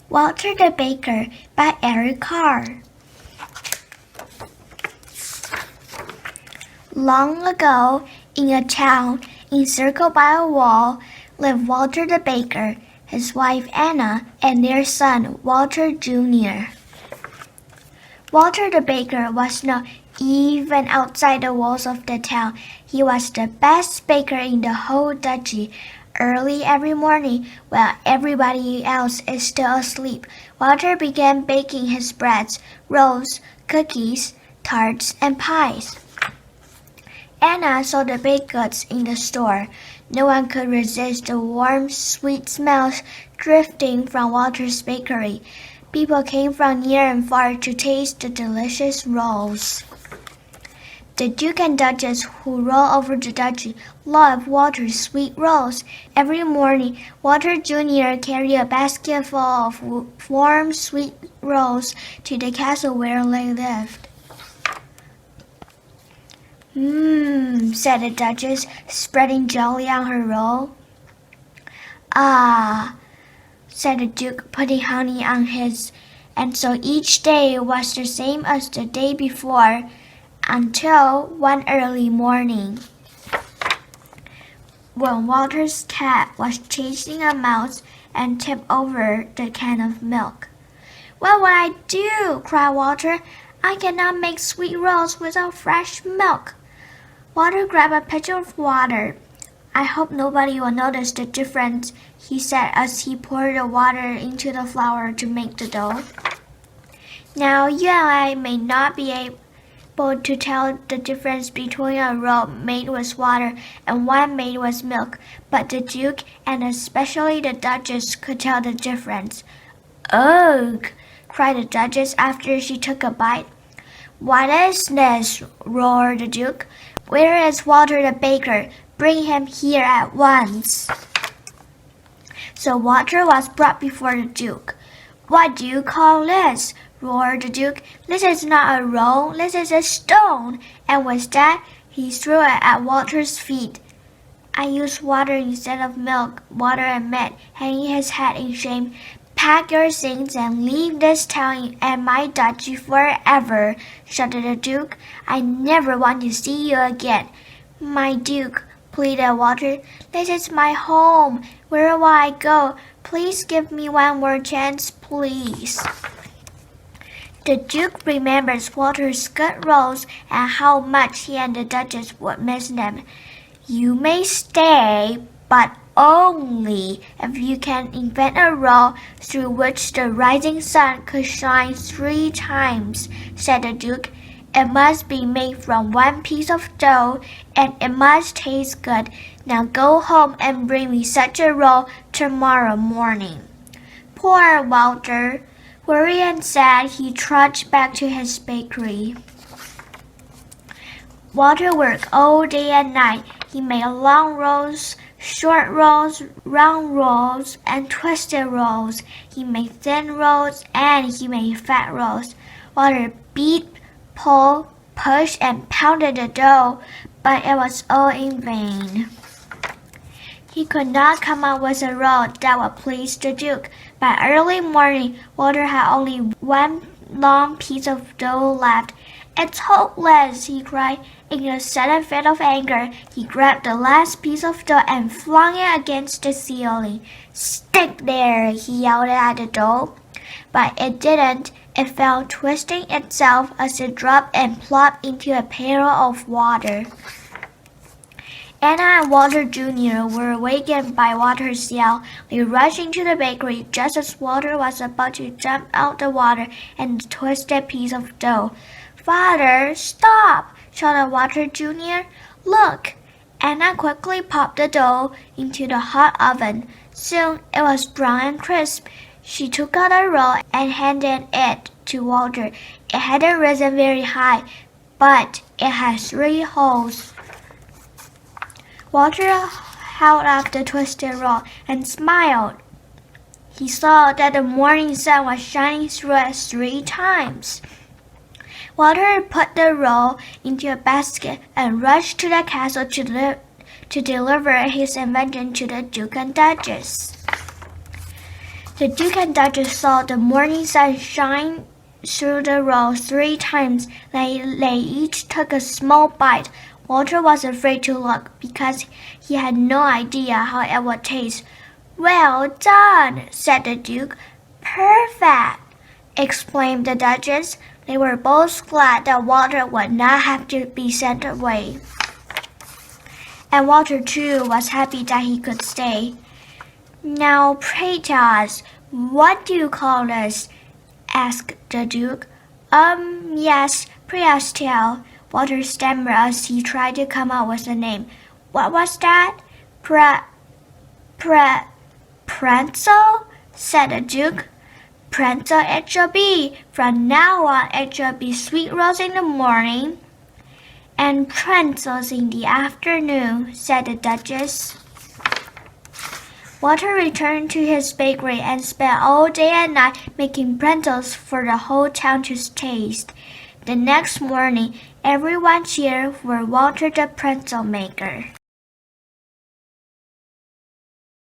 Walter the Baker by Eric Carr. Long ago, in a town encircled by a wall, lived Walter the Baker, his wife Anna, and their son Walter Jr. Walter the Baker was known even outside the walls of the town. He was the best baker in the whole duchy. Early every morning, while everybody else is still asleep, Walter began baking his breads, rolls, cookies, tarts, and pies. Anna saw the baked goods in the store. No one could resist the warm, sweet smells drifting from Walter's bakery. People came from near and far to taste the delicious rolls. The Duke and Duchess who ruled over the duchy loved Walter's sweet rolls. Every morning, Walter Jr. carried a basket full of warm, sweet rolls to the castle where they lived. Said the Duchess, spreading jelly on her roll. Ah, said the Duke, putting honey on his, and so each day was the same as the day before, until one early morning, when Walter's cat was chasing a mouse and tipped over the can of milk. "What will I do?" cried Walter. "I cannot make sweet rolls without fresh milk." Walter grabbed a pitcher of water. "I hope nobody will notice the difference," he said as he poured the water into the flour to make the dough. "Now you and I may not be able to tell the difference between a roll made with water and one made with milk, but the Duke and especially the Duchess could tell the difference." "Ugh!" cried the Duchess after she took a bite. "What is this?" roared the Duke. "Where is Walter the Baker? Bring him here at once." So Walter was brought before the Duke. "What do you call this?" roared the Duke. "This is not a roll, this is a stone." And with that, he threw it at Walter's feet. "I used water instead of milk," Walter admitted, hanging his head in shame. "Pack your things and leave this town and my duchy forever," shouted the Duke. "I never want to see you again." "My Duke," pleaded Walter, "this is my home. Where will I go? Please give me one more chance, please." The Duke remembers Walter's good rolls and how much he and the Duchess would miss them. "You may stay, but only if you can invent a roll through which the rising sun could shine 3 times," said the Duke. "It must be made from one piece of dough, and it must taste good. Now go home and bring me such a roll tomorrow morning." Poor Walter! Worried and sad, he trudged back to his bakery. Walter worked all day and night. He made long rolls, short rolls, round rolls, and twisted rolls. He made thin rolls, and he made fat rolls. Walter beat, pulled, pushed, and pounded the dough, but it was all in vain. He could not come up with a roll that would please the Duke. By early morning, Walter had only one long piece of dough left. "It's hopeless!" he cried. In a sudden fit of anger, he grabbed the last piece of dough and flung it against the ceiling. "Stick there!" he yelled at the dough. But it didn't. It fell twisting itself as it dropped and plopped into a pail of water. Anna and Walter Jr. were awakened by Walter's yell. They rushed into the bakery just as Walter was about to jump out the water and the twisted piece of dough. "Father, stop!" shouted Walter Jr. "Look!" Anna quickly popped the dough into the hot oven. Soon it was brown and crisp. She took out a roll and handed it to Walter. It hadn't risen very high, but it had 3 holes. Walter held up the twisted roll and smiled. He saw that the morning sun was shining through it 3 times. Walter put the roll into a basket and rushed to the castle to deliver his invention to the Duke and Duchess. The Duke and Duchess saw the morning sun shine through the rolls 3 times. They each took a small bite. Walter was afraid to look because he had no idea how it would taste. "Well done," said the Duke. "Perfect," exclaimed the Duchess. They were both glad that Walter would not have to be sent away. And Walter, too, was happy that he could stay. "Now, pray tell us, what do you call us?" asked the Duke. Yes, pray us tell," Walter stammered as he tried to come up with a name. "What was that?" Pranzo," said the Duke. "Pranzo it shall be. From now on it shall be sweet rolls in the morning and pretzels in the afternoon," said the Duchess. Walter returned to his bakery and spent all day and night making pretzels for the whole town to taste. The next morning, everyone cheered for Walter the pretzel maker.